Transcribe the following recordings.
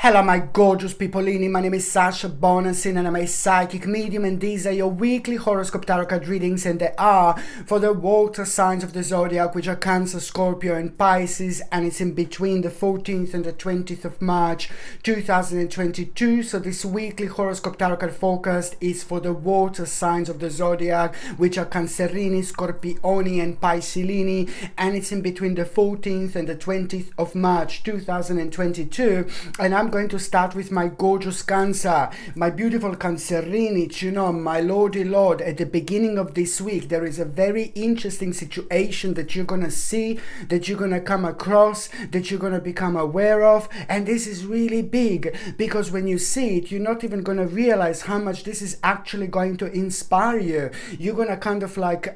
Hello my gorgeous peopleini, my name is Sasha Bonasin and I'm a psychic medium, and these are your weekly horoscope tarot card readings, and they are for the water signs of the Zodiac, which are Cancer, Scorpio and Pisces, and it's in between the 14th and the 20th of March 2022. So this weekly horoscope tarot card forecast is for the water signs of the Zodiac, which are Cancerini, Scorpioni and Piscilini, and it's in between the 14th and the 20th of March 2022. And I'm going to start with my gorgeous Cancer, my beautiful Cancerini. You know, my lordy lord, at the beginning of this week there is a very interesting situation that you're gonna see, that you're gonna come across, that you're gonna become aware of, and this is really big because when you see it, you're not even gonna realize how much this is actually going to inspire you. You're gonna kind of like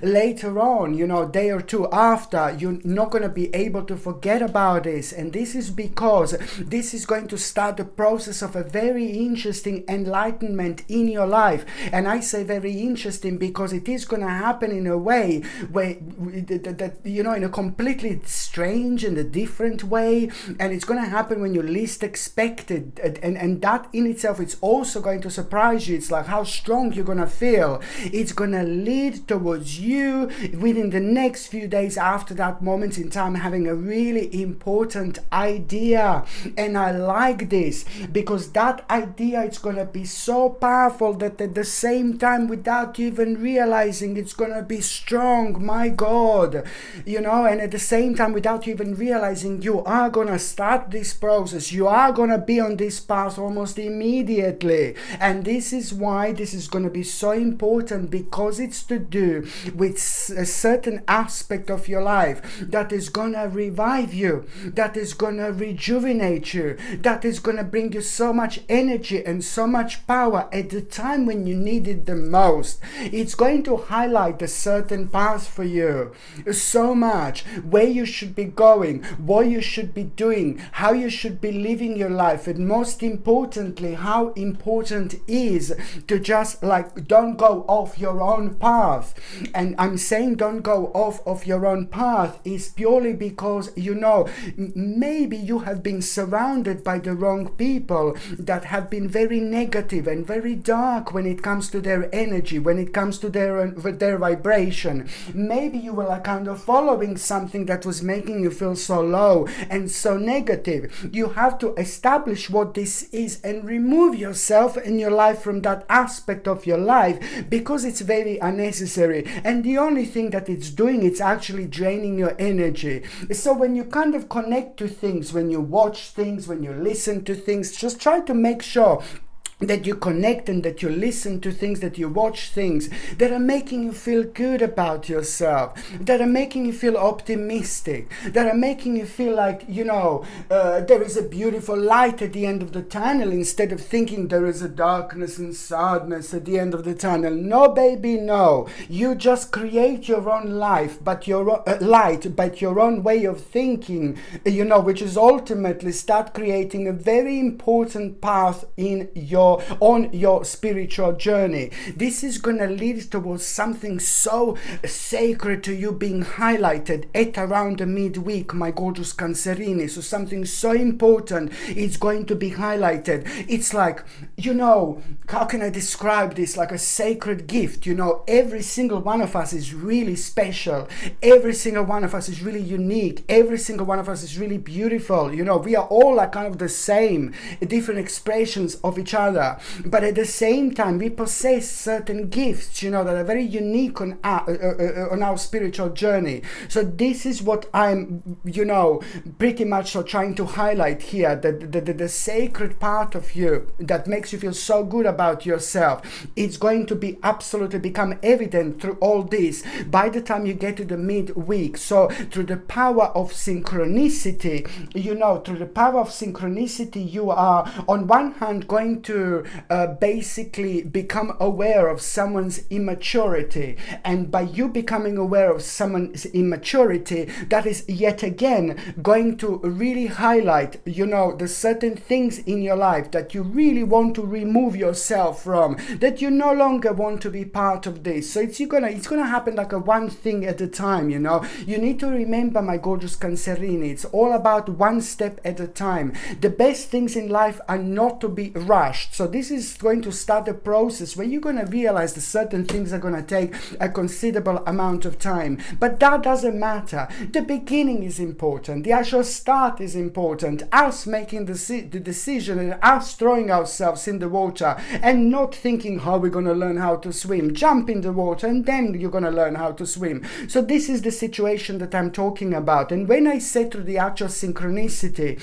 later on, you know, a day or two after, you're not gonna be able to forget about this. And this is because this is going to start the process of a very interesting enlightenment in your life. And I say very interesting because it is going to happen in a way where that you know, in a completely strange and a different way, and it's going to happen when you least expect it, and that in itself, it's also going to surprise you. It's like how strong you're going to feel. It's going to lead towards you within the next few days after that moment in time having a really important idea. And I like this because that idea, it's going to be so powerful that at the same time, without you even realizing, it's going to be strong. My God, you know, and at the same time, without you even realizing, you are going to start this process. You are going to be on this path almost immediately. And this is why this is going to be so important, because it's to do with a certain aspect of your life that is going to revive you, that is going to rejuvenate you, that is going to bring you so much energy and so much power at the time when you need it the most. It's going to highlight a certain path for you so much, where you should be going, what you should be doing, how you should be living your life, and most importantly, how important is to just like don't go off your own path. And I'm saying don't go off of your own path is purely because, you know, maybe you have been surrounded by the wrong people that have been very negative and very dark when it comes to their energy, when it comes to their vibration. Maybe you were like kind of following something that was making you feel so low and so negative. You have to establish what this is and remove yourself and your life from that aspect of your life, because it's very unnecessary, and the only thing that it's doing, it's actually draining your energy. So when you kind of connect to things, when you watch things, when you listen to things, just try to make sure that you connect and that you listen to things, that you watch things that are making you feel good about yourself, that are making you feel optimistic, that are making you feel like, you know, there is a beautiful light at the end of the tunnel, instead of thinking there is a darkness and sadness at the end of the tunnel. No, baby, no. You just create your own life, but your light, but your own way of thinking, you know, which is ultimately start creating a very important path on your spiritual journey. This is going to lead towards something so sacred to you being highlighted at around the midweek, my gorgeous Cancerini. So something so important is going to be highlighted. It's like, you know, how can I describe this? Like a sacred gift. You know, every single one of us is really special. Every single one of us is really unique. Every single one of us is really beautiful. You know, we are all like kind of the same, different expressions of each other. But at the same time, we possess certain gifts, you know, that are very unique on our spiritual journey. So this is what I'm, you know, pretty much so trying to highlight here, the sacred part of you that makes you feel so good about yourself. It's going to be absolutely become evident through all this by the time you get to the midweek. So through the power of synchronicity, you know, through the power of synchronicity, you are on one hand going to to basically become aware of someone's immaturity. And by you becoming aware of someone's immaturity, that is yet again going to really highlight, you know, the certain things in your life that you really want to remove yourself from, that you no longer want to be part of this. So it's gonna happen like a one thing at a time, you know. You need to remember, my gorgeous Cancerini, it's all about one step at a time. The best things in life are not to be rushed. So this is going to start a process where you're going to realize that certain things are going to take a considerable amount of time. But that doesn't matter. The beginning is important. The actual start is important. Us making the decision and us throwing ourselves in the water and not thinking how we're going to learn how to swim. Jump in the water and then you're going to learn how to swim. So this is the situation that I'm talking about. And when I say through the actual synchronicity,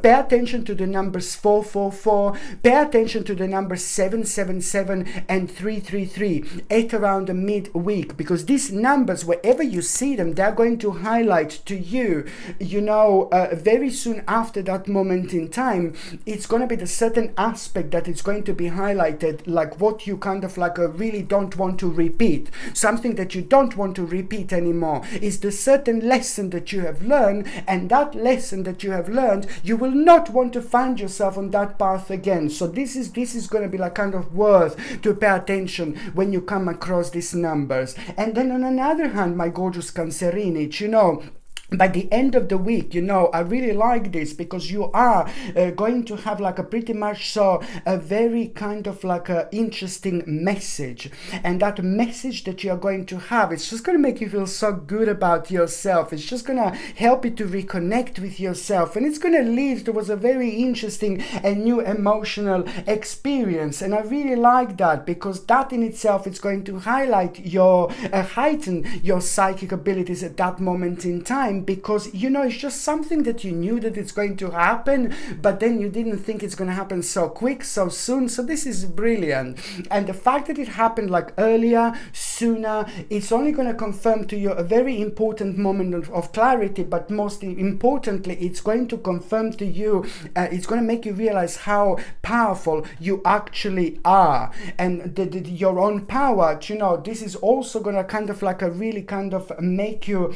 pay attention to the numbers 444, pay attention to the numbers 777 and 333 at around the midweek, because these numbers, wherever you see them, they're going to highlight to you, you know, very soon after that moment in time, it's going to be the certain aspect that is going to be highlighted, like what you kind of like really don't want to repeat. Something that you don't want to repeat anymore is the certain lesson that you have learned, and that lesson that you have learned, you will not want to find yourself on that path again. So this is going to be like kind of worth to pay attention when you come across these numbers. And then on another hand, my gorgeous Cancerini, you know, by the end of the week, you know, I really like this because you are going to have like a pretty much so a very kind of like a interesting message. And that message that you are going to have, it's just going to make you feel so good about yourself. It's just going to help you to reconnect with yourself. And it's going to lead towards a very interesting and new emotional experience. And I really like that because that in itself is going to highlight your, heighten your psychic abilities at that moment in time. Because, you know, it's just something that you knew that it's going to happen, but then you didn't think it's going to happen so quick, so soon. So this is brilliant. And the fact that it happened like earlier, sooner, it's only going to confirm to you a very important moment of clarity, but most importantly, it's going to confirm to you, it's going to make you realize how powerful you actually are. And your own power, you know, this is also going to kind of like a really kind of make you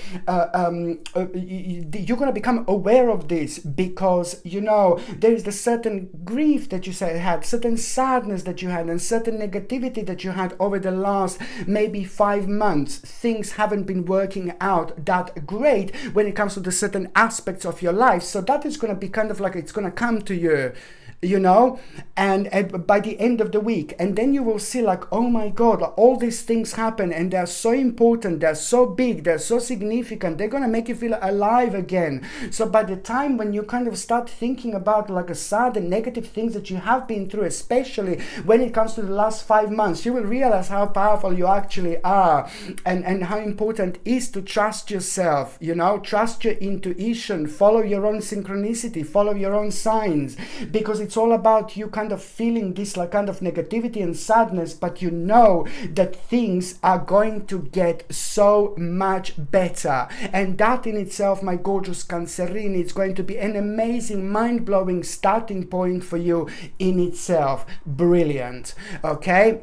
you're going to become aware of this, because, you know, there is the certain grief that you had, certain sadness that you had, and certain negativity that you had over the last maybe 5 months. Things haven't been working out that great when it comes to the certain aspects of your life. So that is going to be kind of like, it's going to come to you, you know, and by the end of the week, and then you will see like, oh my god, all these things happen and they're so important, they're so big, they're so significant, they're gonna make you feel alive again. So by the time when you kind of start thinking about like a sad and negative things that you have been through, especially when it comes to the last 5 months, you will realize how powerful you actually are, and how important it is to trust yourself, you know, trust your intuition, follow your own synchronicity, follow your own signs, because it's all about you kind of feeling this like kind of negativity and sadness, but you know that things are going to get so much better. And that in itself, my gorgeous Cancerini, it's going to be an amazing, mind-blowing starting point for you in itself. Brilliant. Okay.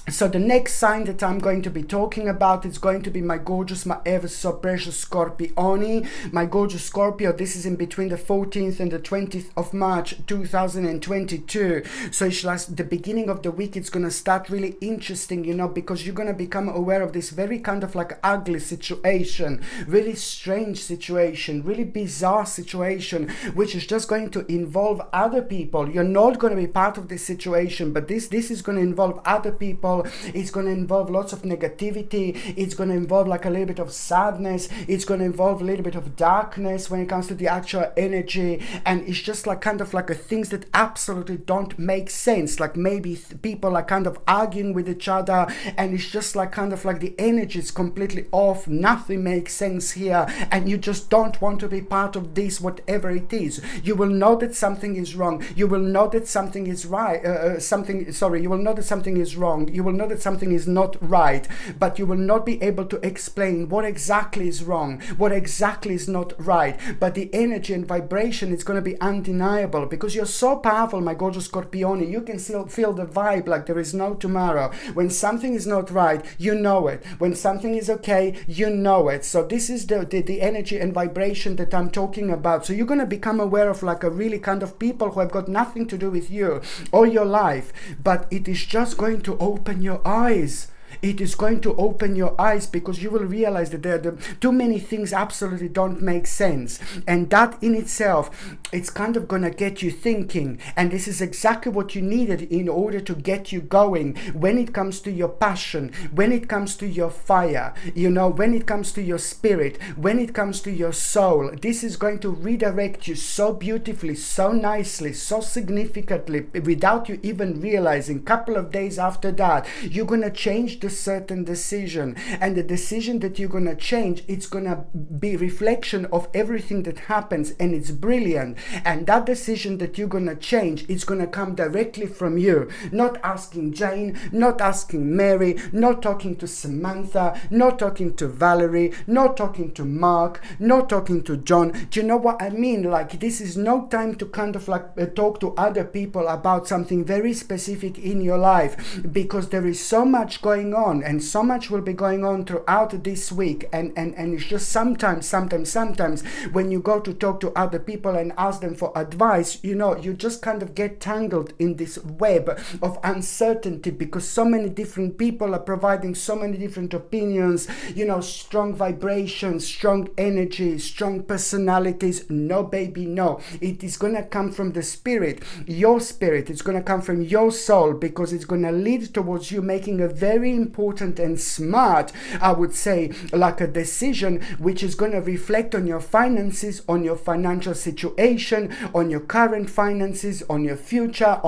So the next sign that I'm going to be talking about is going to be my gorgeous, my ever so precious Scorpioni. My gorgeous Scorpio, this is in between the 14th and the 20th of March 2022. So it's like the beginning of the week, it's going to start really interesting, you know, because you're going to become aware of this very kind of like ugly situation, really strange situation, really bizarre situation, which is just going to involve other people. You're not going to be part of this situation, but this is going to involve other people. It's going to involve lots of negativity. It's going to involve like a little bit of sadness. It's going to involve a little bit of darkness when it comes to the actual energy. And it's just like kind of like a things that absolutely don't make sense. Like maybe people are kind of arguing with each other, and it's just like kind of like the energy is completely off. Nothing makes sense here, and you just don't want to be part of this, whatever it is. You will know that something is wrong. You will know that something is right. You will know that something is wrong. You will know that something is not right, but you will not be able to explain what exactly is wrong, what exactly is not right. But the energy and vibration is going to be undeniable, because you're so powerful, my gorgeous Scorpione. You can still feel the vibe like there is no tomorrow. When something is not right, you know it. When something is okay, you know it. So this is the energy and vibration that I'm talking about. So you're going to become aware of like a really kind of people who have got nothing to do with you or your life, but it is just going to open your eyes. It is going to open your eyes, because you will realize that there are too many things absolutely don't make sense, and that in itself, it's kind of gonna get you thinking. And this is exactly what you needed in order to get you going when it comes to your passion, when it comes to your fire, you know, when it comes to your spirit, when it comes to your soul. This is going to redirect you so beautifully, so nicely, so significantly, without you even realizing. Couple of days after that, you're gonna change the certain decision, and the decision that you're gonna change, it's gonna be reflection of everything that happens, and it's brilliant. And that decision that you're gonna change, it's gonna come directly from you, not asking Jane, not asking Mary, not talking to Samantha, not talking to Valerie, not talking to Mark, not talking to John. Do you know what I mean? Like, this is no time to kind of like talk to other people about something very specific in your life, because there is so much going on, and so much will be going on throughout this week, and it's just sometimes when you go to talk to other people and ask them for advice, you know, you just kind of get tangled in this web of uncertainty, because so many different people are providing so many different opinions, you know, strong vibrations, strong energy, strong personalities. No, baby, no. It is gonna come from the spirit, your spirit. It's gonna come from your soul, because it's gonna lead towards you making a very important and smart, I would say, like a decision which is going to reflect on your finances, on your financial situation, on your current finances, on your future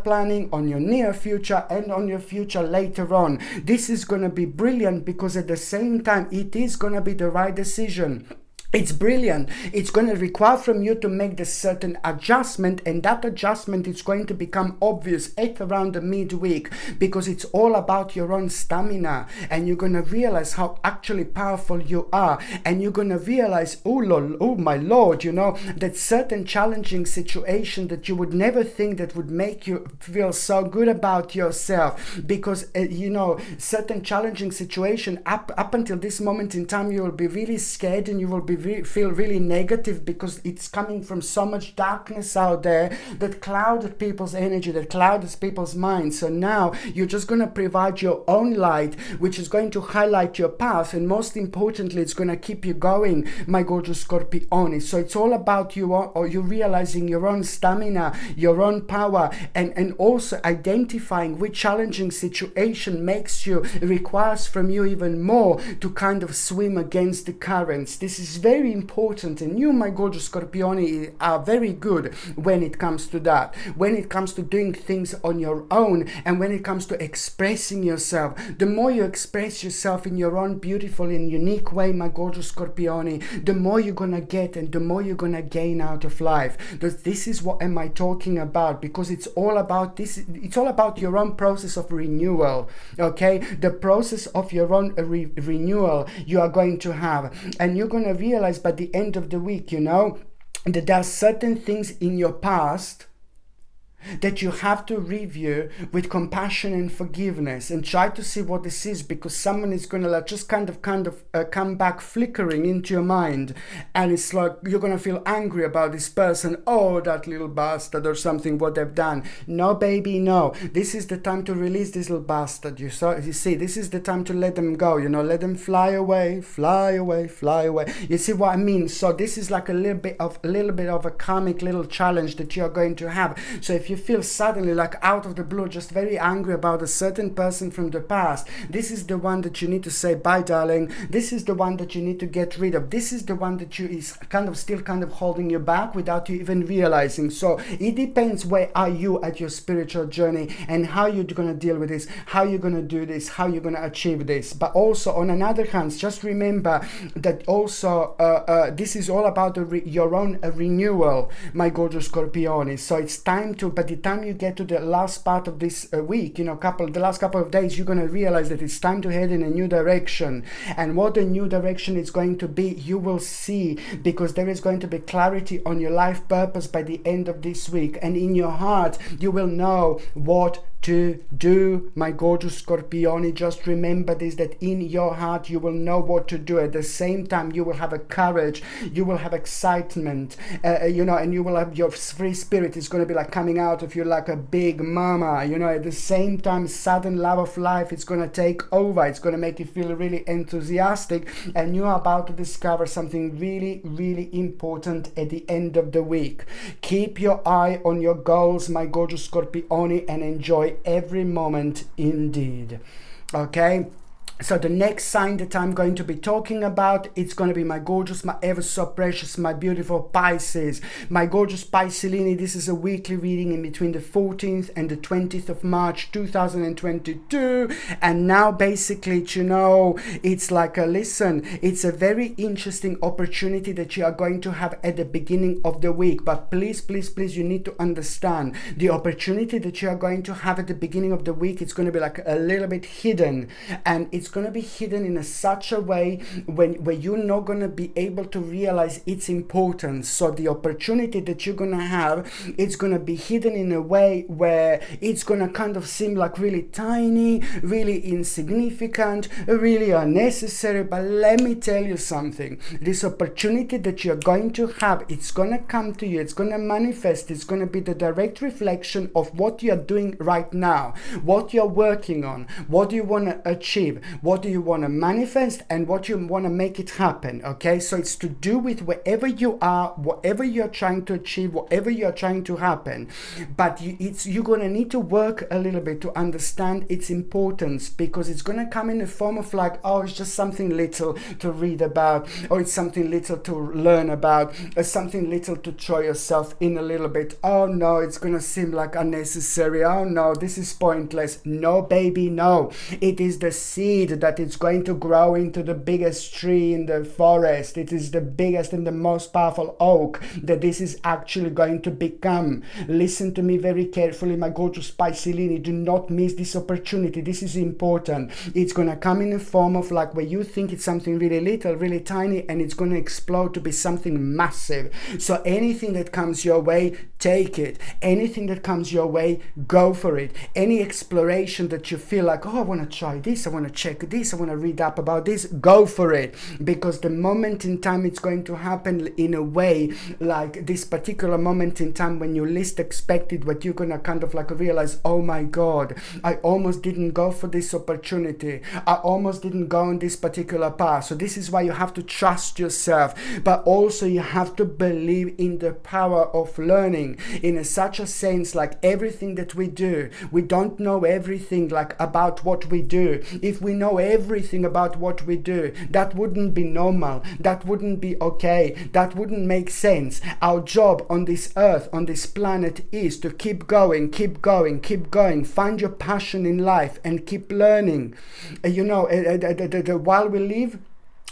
planning, on your near future, and on your future later on. This is going to be brilliant, because at the same time it is going to be the right decision. It's brilliant. It's going to require from you to make this certain adjustment, and that adjustment is going to become obvious at around the midweek, because it's all about your own stamina, and you're going to realize how actually powerful you are, and you're going to realize, oh my Lord, you know, that certain challenging situation that you would never think that would make you feel so good about yourself, because you know, certain challenging situation up until this moment in time, you will be really scared, and you will be feel really negative, because it's coming from so much darkness out there that clouded people's energy, that clouds people's minds. So now you're just going to provide your own light, which is going to highlight your path, and most importantly, it's going to keep you going, my gorgeous Scorpione. So it's all about you, or you realizing your own stamina, your own power, and also identifying which challenging situation requires from you even more to kind of swim against the currents. This is very important, and you, my gorgeous Scorpione, are very good when it comes to that, when it comes to doing things on your own, and when it comes to expressing yourself. The more you express yourself in your own beautiful and unique way, my gorgeous Scorpione, the more you're gonna get, and the more you're gonna gain out of life. This is what am I talking about, because it's all about this. It's all about your own process of renewal, okay? The process of your own renewal you are going to have, and you're going to realize by the end of the week, you know, that there are certain things in your past that you have to review with compassion and forgiveness, and try to see what this is, because someone is going to like just kind of come back flickering into your mind, and it's like you're going to feel angry about this person. Oh, that little bastard, or something, what they've done. No, baby, no. This is the time to release this little bastard. You see, this is the time to let them go, you know, let them fly away, fly away, fly away. You see what I mean? So this is like a little bit of a karmic little challenge that you're going to have. So if you feel suddenly like out of the blue just very angry about a certain person from the past, this is the one that you need to say bye, darling. This is the one that you need to get rid of. This is the one that is still holding you back without you even realizing. So it depends where are you at your spiritual journey, and how you're going to deal with this, how you're going to do this, how you're going to achieve this. But also on another hand, just remember that also this is all about your own renewal, my gorgeous Scorpione. So it's time to, but by the time you get to the last part of this week, the last couple of days, you're going to realize that it's time to head in a new direction. And what the new direction is going to be, you will see, because there is going to be clarity on your life purpose by the end of this week. And in your heart, you will know what to do, my gorgeous Scorpioni. Just remember this, that in your heart you will know what to do. At the same time, you will have a courage, you will have excitement, and you will have your free spirit is going to be like coming out of you like a big mama. At the same time, sudden love of life, it's going to take over. It's going to make you feel really enthusiastic, and you are about to discover something really, really important at the end of the week. Keep your eye on your goals, my gorgeous Scorpioni, and enjoy every moment indeed. Okay, so the next sign that I'm going to be talking about, it's going to be my gorgeous, my ever so precious, my beautiful Pisces. My gorgeous Piscelini, this is a weekly reading in between the 14th and the 20th of March 2022. And now basically, it's like it's a very interesting opportunity that you are going to have at the beginning of the week. But please, please, please, you need to understand the opportunity that you are going to have at the beginning of the week. It's going to be like a little bit hidden, and it's going to be hidden in such a way where you're not going to be able to realize its importance. So the opportunity that you're going to have, it's going to be hidden in a way where it's going to kind of seem like really tiny, really insignificant, really unnecessary. But let me tell you something, this opportunity that you're going to have, it's going to come to you, it's going to manifest, it's going to be the direct reflection of what you're doing right now, what you're working on, what do you want to achieve, what do you want to manifest, and what you want to make it happen. Okay, so it's to do with wherever you are, whatever you're trying to achieve, whatever you're trying to happen. But you're going to need to work a little bit to understand its importance, because it's going to come in the form of like, oh, it's just something little to read about, or it's something little to learn about, or something little to throw yourself in a little bit. Oh no, it's going to seem like unnecessary. Oh no, this is pointless. No, baby, no. It is the seed that it's going to grow into the biggest tree in the forest. It is the biggest and the most powerful oak that this is actually going to become. Listen to me very carefully, my gorgeous Piscelini. Do not miss this opportunity. This is important. It's going to come in a form of like where you think it's something really little, really tiny, and it's going to explode to be something massive. So anything that comes your way, take it. Anything that comes your way, go for it. Any exploration that you feel like, oh, I want to try this, I want to check this, I want to read up about this, go for it. Because the moment in time it's going to happen in a way like this particular moment in time when you least expect it, but you're going to kind of like realize, oh my God, I almost didn't go for this opportunity. I almost didn't go on this particular path. So this is why you have to trust yourself, but also you have to believe in the power of learning in such a sense, like everything that we do, we don't know everything like about what we do. If we know everything about what we do, that wouldn't be normal, that wouldn't be okay, that wouldn't make sense. Our job on this earth, on this planet, is to keep going, keep going, keep going, find your passion in life and keep learning. While we live,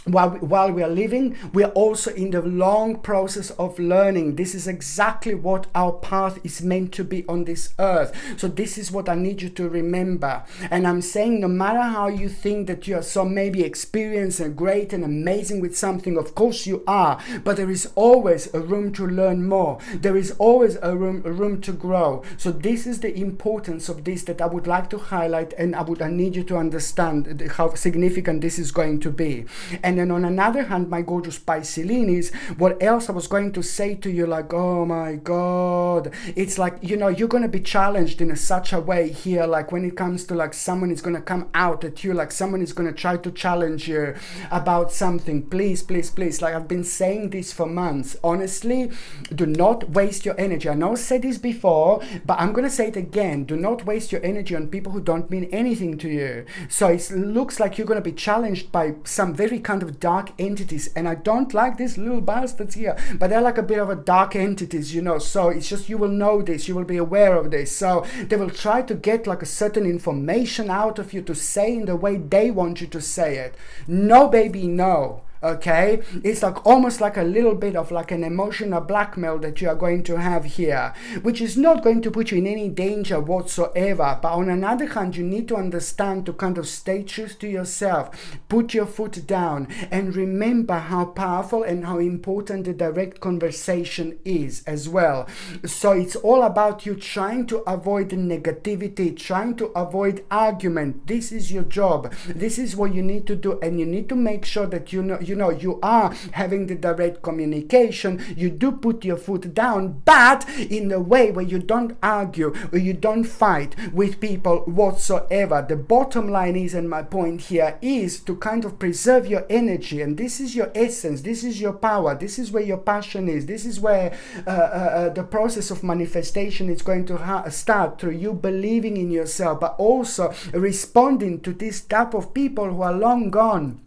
while we are living, we are also in the long process of learning. This is exactly what our path is meant to be on this earth. So this is what I need you to remember. And I'm saying, no matter how you think that you are so maybe experienced and great and amazing with something, of course you are, but there is always a room to learn more. There is always a room to grow. So this is the importance of this that I would like to highlight, and I need you to understand how significant this is going to be. And then on another hand, my gorgeous Piscelinis, what else I was going to say to you, like, oh my God, it's like, you're going to be challenged in such a way here, like when it comes to like someone is going to come out at you, like someone is going to try to challenge you about something. Please, please, please, like I've been saying this for months. Honestly, do not waste your energy. I know I said this before, but I'm going to say it again. Do not waste your energy on people who don't mean anything to you. So it looks like you're going to be challenged by some very kind of dark entities, and I don't like these little bastards here, but they're like a bit of a dark entities, so it's just, you will know this, you will be aware of this. So they will try to get like a certain information out of you to say in the way they want you to say it. No, baby, no. okay? It's like almost like a little bit of like an emotional blackmail that you are going to have here, which is not going to put you in any danger whatsoever. But on another hand, you need to understand to kind of stay true to yourself, put your foot down, and remember how powerful and how important the direct conversation is as well. So it's all about you trying to avoid the negativity, trying to avoid argument. This is your job. This is what you need to do, and you need to make sure that you are having the direct communication. You do put your foot down, but in a way where you don't argue or you don't fight with people whatsoever. The bottom line is, and my point here is to kind of preserve your energy, and this is your essence, this is your power, this is where your passion is, this is where the process of manifestation is going to start, through you believing in yourself, but also responding to this type of people who are long gone.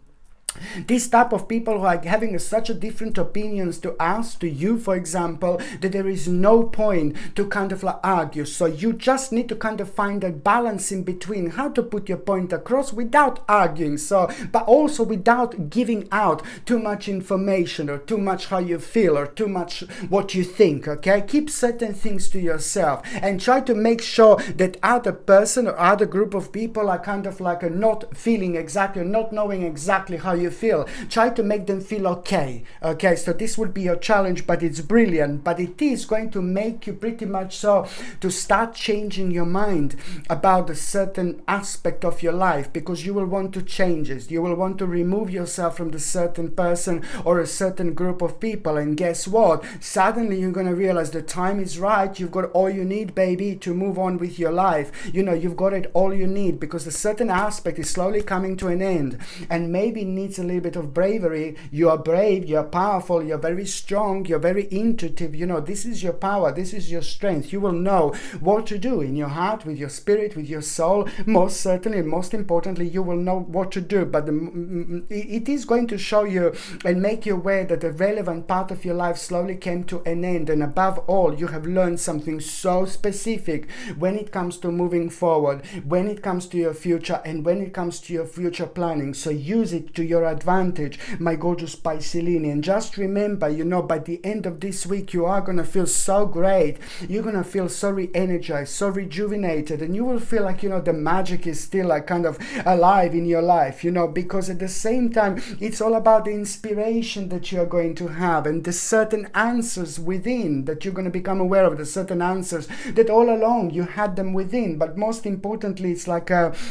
This type of people who are having such a different opinions to us, to you, for example, that there is no point to kind of like argue. So you just need to kind of find a balance in between, how to put your point across without arguing, so, but also without giving out too much information or too much how you feel or too much what you think, okay? Keep certain things to yourself and try to make sure that other person or other group of people are kind of like not feeling exactly, not knowing exactly how you feel. Try to make them feel okay. Okay, so this would be your challenge, but it's brilliant. But it is going to make you pretty much so to start changing your mind about a certain aspect of your life, because you will want to change it. You will want to remove yourself from the certain person or a certain group of people. And guess what? Suddenly you're going to realize the time is right. You've got all you need, baby, to move on with your life. You know, you've got it all you need, because a certain aspect is slowly coming to an end and maybe needs a little bit of bravery. You are brave, you're powerful, you're very strong, you're very intuitive. You know, this is your power, this is your strength. You will know what to do in your heart, with your spirit, with your soul. Most certainly, and most importantly, you will know what to do. But it is going to show you and make you aware that the relevant part of your life slowly came to an end. And above all, you have learned something so specific when it comes to moving forward, when it comes to your future, and when it comes to your future planning. So use it to your advantage, my gorgeous Piscelini. And just remember, you know, by the end of this week, you are going to feel so great. You're going to feel so re-energized, so rejuvenated, and you will feel like, you know, the magic is still like kind of alive in your life, you know, because at the same time, it's all about the inspiration that you are going to have and the certain answers within that you're going to become aware of, the certain answers that all along you had them within. But most importantly, it's like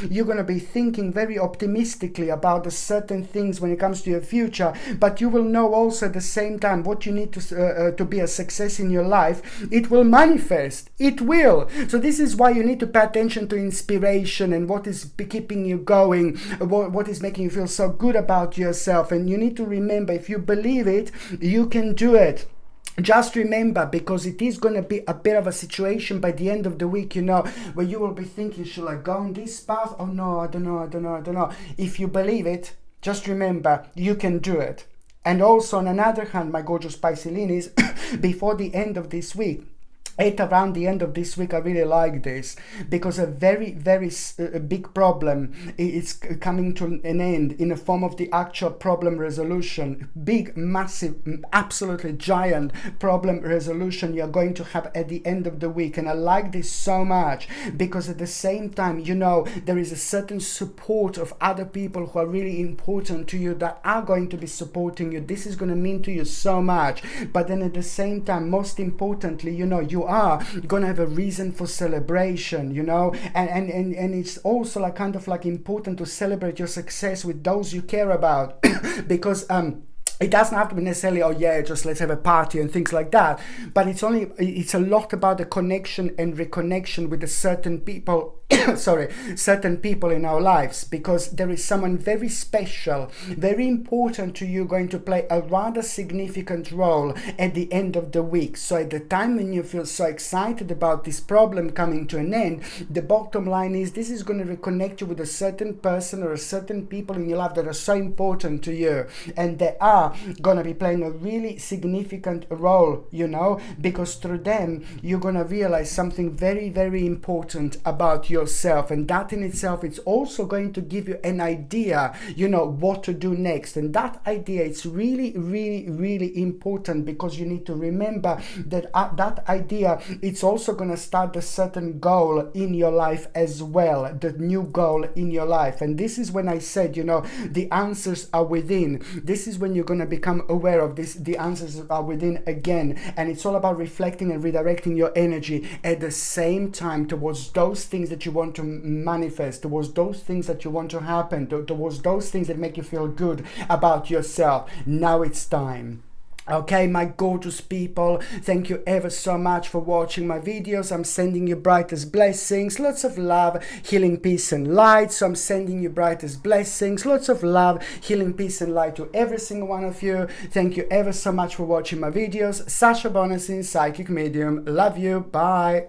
you're going to be thinking very optimistically about the certain things when it comes to your future, but you will know also at the same time what you need to be a success in your life. It will manifest. It will. So this is why you need to pay attention to inspiration and what is keeping you going, what is making you feel so good about yourself. And you need to remember, if you believe it, you can do it. Just remember, because it is going to be a bit of a situation by the end of the week, you know, where you will be thinking, should I go on this path? Oh no, I don't know. If you believe it, just remember, you can do it. And also, on another hand, my gorgeous Piscelinis, before the end of this week, around the end of this week, I really like this, because a very big problem is coming to an end in the form of the actual problem resolution. Big, massive, absolutely giant problem resolution you're going to have at the end of the week. And I like this so much, because at the same time, you know, there is a certain support of other people who are really important to you, that are going to be supporting you. This is going to mean to you so much. But then at the same time, most importantly, you know, you are gonna have a reason for celebration, you know, and it's also like kind of like important to celebrate your success with those you care about, because it doesn't have to be necessarily, oh yeah, just let's have a party and things like that, but it's a lot about the connection and reconnection with the certain people certain people in our lives, because there is someone very special, very important to you, going to play a rather significant role at the end of the week. So at the time when you feel so excited about this problem coming to an end, the bottom line is this is going to reconnect you with a certain person or a certain people in your life that are so important to you, and they are going to be playing a really significant role, you know, because through them you're going to realize something very important about yourself, and that in itself, it's also going to give you an idea, you know, what to do next. And that idea, it's really, really, really important, because you need to remember that that idea, it's also going to start a certain goal in your life as well, the new goal in your life. And this is when I said, you know, the answers are within. This is when you're going to become aware of this. The answers are within again, and it's all about reflecting and redirecting your energy at the same time towards those things that you want to manifest, towards those things that you want to happen, towards those things that make you feel good about yourself. Now it's time. Okay, my gorgeous people, thank you ever so much for watching my videos. I'm sending you brightest blessings, lots of love, healing, peace and light. So I'm sending you brightest blessings, lots of love, healing, peace and light to every single one of you. Thank you ever so much for watching my videos. Sasha Bonasin, Psychic Medium. Love you. Bye.